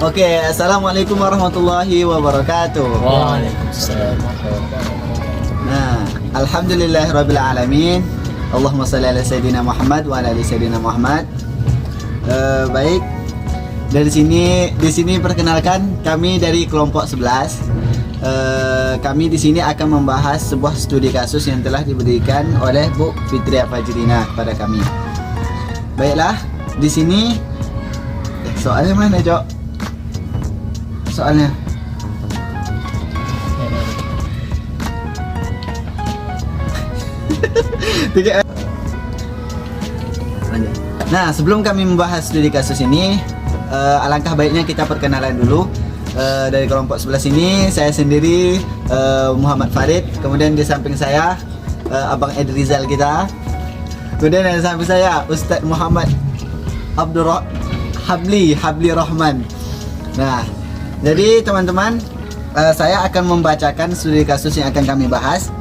Oke, assalamualaikum warahmatullahi wabarakatuh. Waalaikumsalam. Nah, alhamdulillahirabbil alamin. Allahumma shalli ala sayyidina Muhammad wa ala ali sayyidina Muhammad. Baik. Di sini perkenalkan kami dari kelompok 11. Kami di sini akan membahas sebuah studi kasus yang telah diberikan oleh Bu Fitria Fajrina kepada kami. Baiklah, di sini soalnya mana, Jok? Soalnya Nah, sebelum kami membahas studi kasus ini, alangkah baiknya kita perkenalan dulu. Dari kelompok 11 ini, saya sendiri Muhammad Farid. Kemudian di samping saya Abang Edrizal kita. Kemudian di samping saya Ustadz Muhammad Habli Rahman. Nah, jadi teman-teman, saya akan membacakan studi kasus yang akan kami bahas.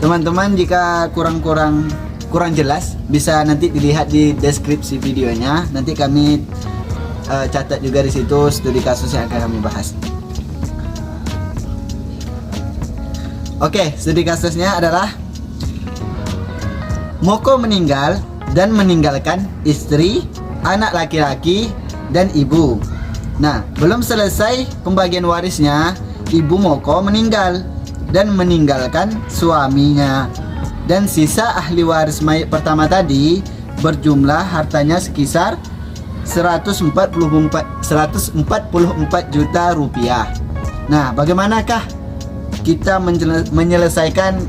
Teman-teman, jika kurang jelas, bisa nanti dilihat di deskripsi videonya. Nanti kami catat juga di situ studi kasus yang akan kami bahas. Oke, studi kasusnya adalah Moko meninggal dan meninggalkan istri, anak laki-laki, dan ibu. Nah, belum selesai pembagian warisnya, ibu Moko meninggal dan meninggalkan suaminya. Dan sisa ahli waris mayat pertama tadi berjumlah hartanya sekitar 144 juta rupiah. Nah, bagaimanakah kita menyelesaikan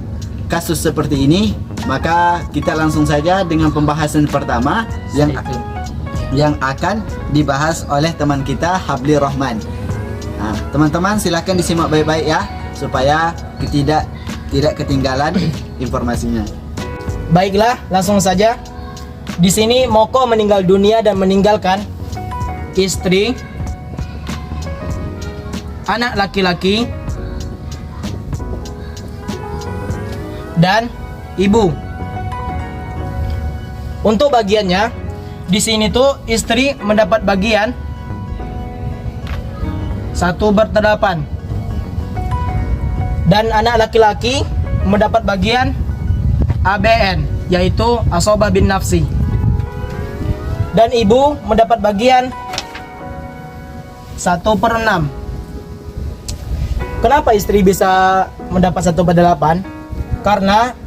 kasus seperti ini? Maka kita langsung saja dengan pembahasan pertama yang akan dibahas oleh teman kita Habli Rahman. Nah, teman-teman silahkan disimak baik-baik ya, supaya tidak ketinggalan informasinya. Baiklah, langsung saja. Di sini Moko meninggal dunia dan meninggalkan istri, anak laki-laki, dan ibu. Untuk bagiannya, di sini tuh istri mendapat bagian 1/8 dan anak laki-laki mendapat bagian ABN, yaitu asobah bin nafsi, dan ibu mendapat bagian 1/6. Kenapa istri bisa mendapat 1/8? Karena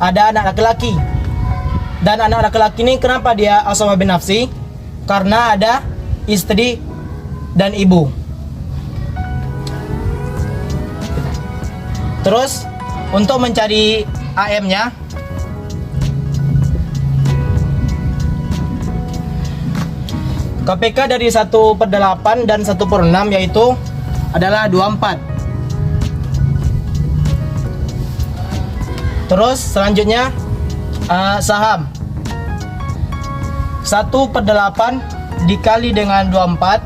ada anak laki-laki. Dan anak laki-laki ini kenapa dia asobah bin nafsi? Karena ada istri dan ibu. Terus untuk mencari AM-nya, KPK dari 1/8 dan 1/6 yaitu adalah 24. Terus selanjutnya saham 1/8 dikali dengan 24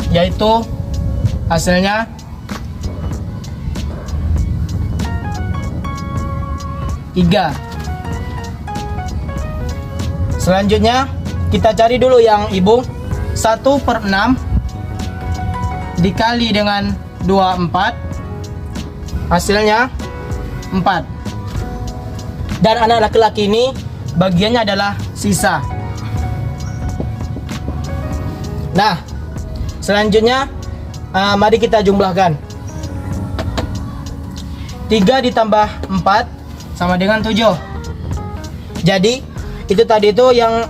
yaitu hasilnya 3. Selanjutnya kita cari dulu yang ibu. 1/6 dikali dengan 24 hasilnya 4. Dan anak laki-laki ini bagiannya adalah sisa. Nah, selanjutnya mari kita jumlahkan. 3 ditambah 4 sama dengan 7. Jadi itu tadi itu yang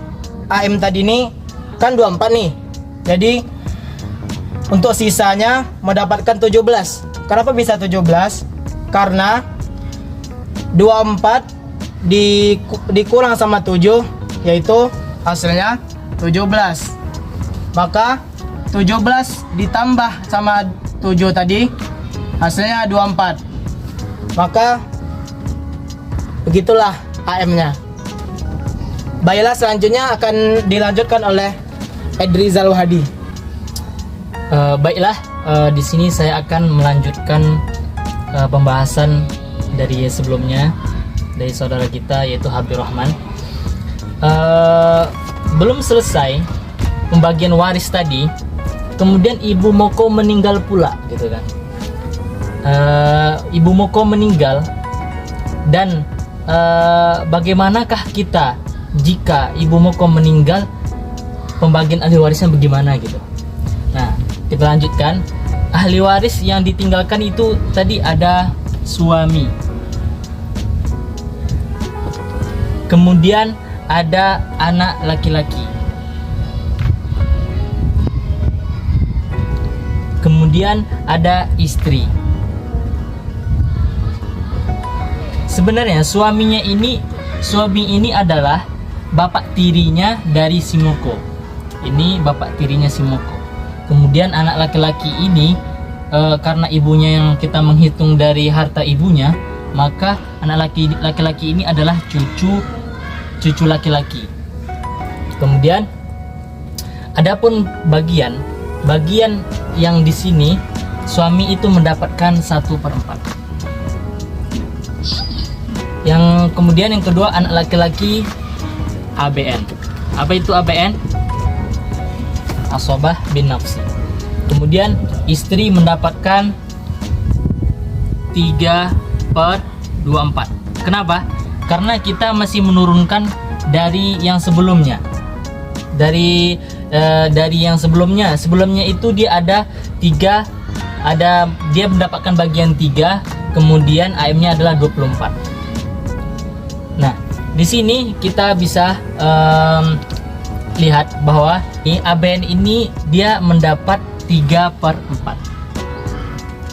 AM tadi ini kan 24 nih. Jadi untuk sisanya mendapatkan 17. Kenapa bisa 17? Karena 24 dikurang sama 7 yaitu hasilnya 17. Maka 17 ditambah sama 7 tadi hasilnya 24. Maka begitulah AM-nya. Baiklah, selanjutnya akan dilanjutkan oleh Edrizal Hadi. Baiklah, di sini saya akan melanjutkan pembahasan dari sebelumnya dari saudara kita yaitu Habli Rahman. Belum selesai pembagian waris tadi, kemudian Ibu Moko meninggal pula gitu kan. Ibu Moko meninggal, dan bagaimanakah kita jika Ibu Moko meninggal, pembagian ahli warisnya bagaimana gitu. Nah, kita lanjutkan. Ahli waris yang ditinggalkan itu tadi ada suami, kemudian ada anak laki-laki, kemudian ada istri. Sebenarnya suami ini adalah bapak tirinya dari si Moko. Ini bapak tirinya si Moko. Kemudian anak laki-laki ini karena ibunya yang kita menghitung dari harta ibunya, maka anak laki-laki ini adalah cucu laki-laki. Kemudian adapun bagian yang di sini suami itu mendapatkan 1/4. Yang kemudian yang kedua anak laki-laki ABN. Apa itu ABN? Asobah bin nafsi. Kemudian istri mendapatkan 3/24. Kenapa? Karena kita masih menurunkan dari yang sebelumnya. Dari yang sebelumnya itu dia ada 3, dia mendapatkan bagian 3, kemudian AM-nya adalah 24. Nah, di sini kita bisa lihat bahwa ABN ini dia mendapat 3/4.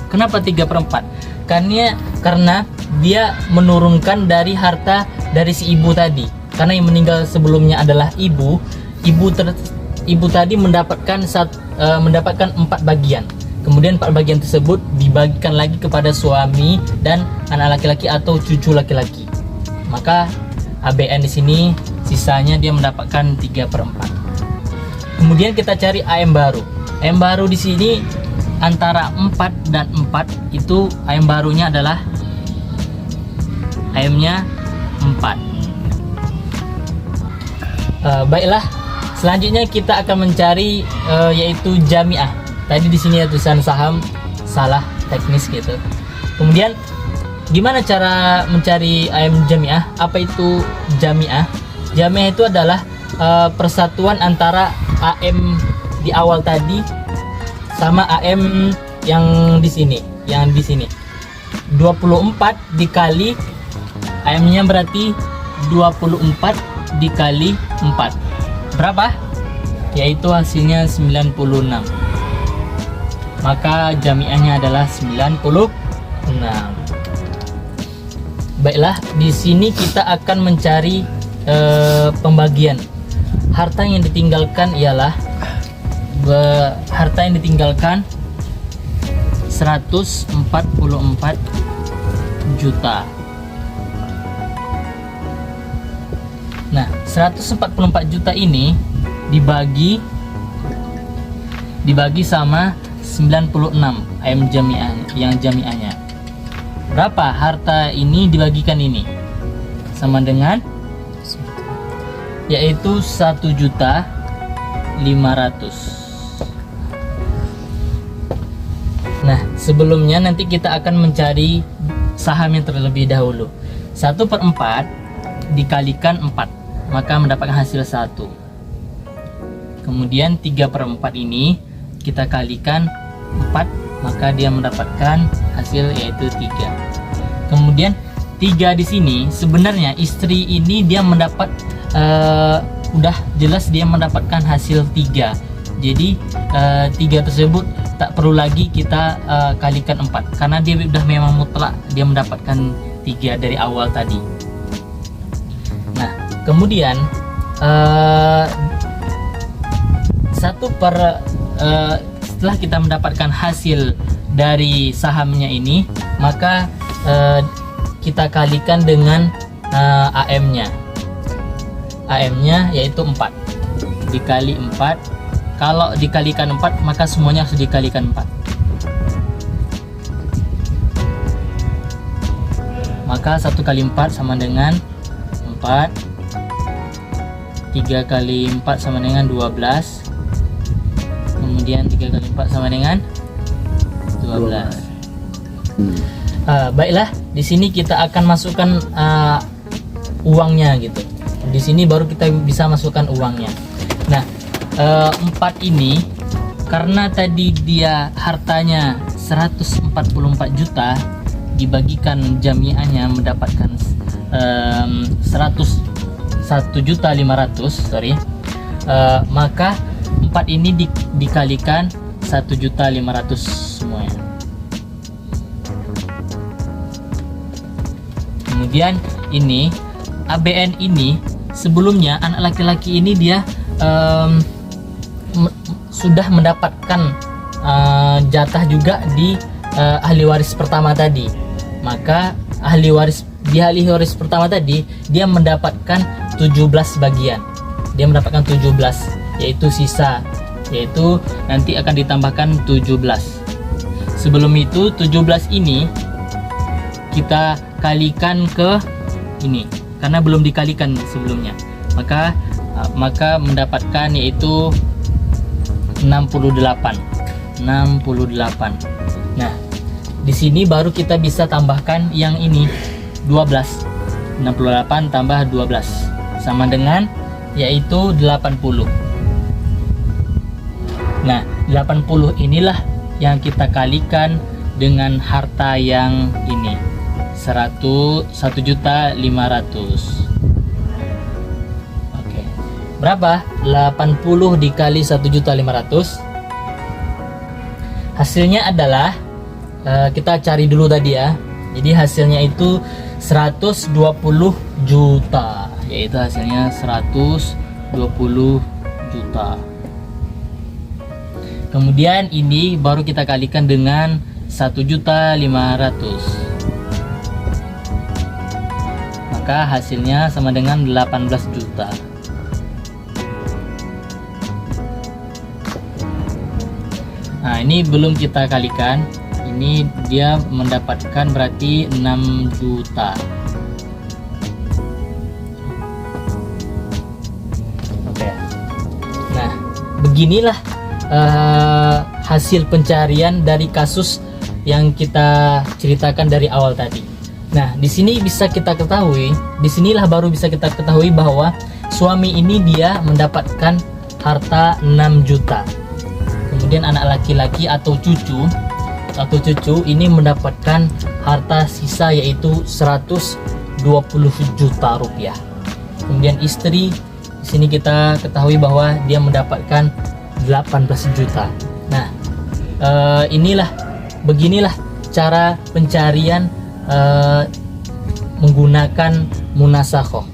Kenapa 3/4? Karena dia menurunkan dari harta dari si ibu tadi. Karena yang meninggal sebelumnya adalah ibu tadi mendapatkan 4 bagian. Kemudian 4 bagian tersebut dibagikan lagi kepada suami dan anak laki-laki atau cucu laki-laki. Maka ABN di sini sisanya dia mendapatkan 3/4. Kemudian kita cari AM baru. AM baru di sini antara 4 dan 4 itu AM barunya adalah AM-nya 4. Baiklah, selanjutnya kita akan mencari yaitu jamiah. Tadi di sini ya tulisan saham, salah teknis gitu. Kemudian gimana cara mencari AM jamiah? Apa itu jamiah? Jamiah itu adalah persatuan antara AM di awal tadi sama AM yang di sini, 24 dikali AM-nya berarti 24 dikali 4. Berapa? Yaitu hasilnya 96. Maka jamiahnya adalah 96. Baiklah, di sini kita akan mencari pembagian. Harta yang ditinggalkan ialah harta yang ditinggalkan 144 juta. Nah, 144 juta ini dibagi sama 96 AM jamiah yang jamiahnya. Berapa harta ini dibagikan ini? Sama dengan yaitu 1.500.000. Nah, sebelumnya nanti kita akan mencari sahamnya terlebih dahulu. 1/4 dikalikan 4, maka mendapatkan hasil 1. Kemudian 3/4 ini kita kalikan 4, maka dia mendapatkan hasil yaitu 3. Kemudian 3 di sini sebenarnya istri ini dia mendapat udah jelas dia mendapatkan hasil 3. Jadi 3 tersebut tak perlu lagi kita kalikan 4 karena dia udah memang mutlak dia mendapatkan 3 dari awal tadi. Nah, kemudian setelah kita mendapatkan hasil dari sahamnya ini, maka kita kalikan dengan AM-nya. AM-nya yaitu 4 dikali 4. Kalau dikalikan 4 maka semuanya harus dikalikan 4. Maka 1 kali 4 sama dengan 4. 3 kali 4 sama dengan 12. Kemudian 3 kali 4 sama dengan 12. Baiklah, di sini kita akan masukkan uangnya gitu. Di sini baru kita bisa masukkan uangnya. Nah, 4 ini karena tadi dia hartanya 144 juta, dibagikan jamiahnya mendapatkan 101.500.000, sorry. Maka 4 ini dikalikan 1.500.000 semuanya. Kemudian ini ABN ini sebelumnya anak laki-laki ini dia sudah mendapatkan jatah juga di ahli waris pertama tadi. Maka ahli waris pertama tadi dia mendapatkan 17 bagian. Dia mendapatkan 17, yaitu sisa, yaitu nanti akan ditambahkan 17. Sebelum itu 17 ini kita kalikan ke ini karena belum dikalikan sebelumnya. Maka mendapatkan yaitu 68. Nah, di sini baru kita bisa tambahkan yang ini 12. 68 tambah 12 sama dengan yaitu 80. Nah, 80 inilah yang kita kalikan dengan harta yang ini 101.500.000. Oke. Berapa? 80 dikali 1.500.000. Hasilnya adalah kita cari dulu tadi ya. Jadi hasilnya itu 120 juta. Yaitu hasilnya 120 juta. Kemudian ini baru kita kalikan dengan 1.500.000. Maka hasilnya sama dengan 18 juta. Nah, ini belum kita kalikan. Ini dia mendapatkan berarti 6 juta. Oke. Nah, beginilah hasil pencarian dari kasus yang kita ceritakan dari awal tadi. Nah, di sini bisa kita ketahui, disinilah baru bisa kita ketahui bahwa suami ini dia mendapatkan harta 6 juta. Kemudian anak laki-laki atau cucu ini mendapatkan harta sisa yaitu 120 juta rupiah. Kemudian istri di sini kita ketahui bahwa dia mendapatkan 18 juta. Nah, beginilah cara pencarian menggunakan munasakhoh.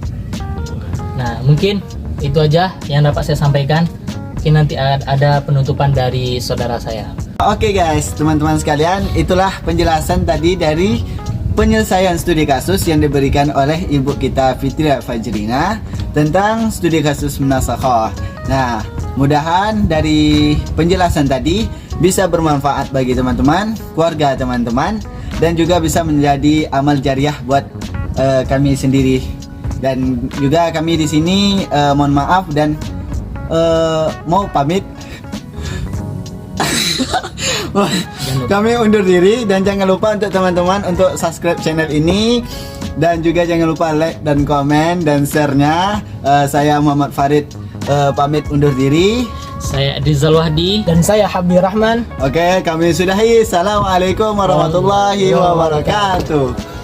Nah, mungkin itu aja yang dapat saya sampaikan. Mungkin nanti ada penutupan dari saudara saya. Oke guys, teman-teman sekalian, itulah penjelasan tadi dari penyelesaian studi kasus yang diberikan oleh ibu kita Fitria Fajrina tentang studi kasus munasakhoh. Nah, mudahan dari penjelasan tadi bisa bermanfaat bagi teman-teman, keluarga teman-teman, dan juga bisa menjadi amal jariah buat kami sendiri. Dan juga kami di sini mohon maaf dan mau pamit. Kami undur diri dan jangan lupa untuk teman-teman untuk subscribe channel ini dan juga jangan lupa like dan komen dan share-nya. Saya Muhammad Farid pamit undur diri. Saya Rizal Wahdi Dan saya Habib Rahman. Oke, kami sudahi. Assalamualaikum warahmatullahi wabarakatuh.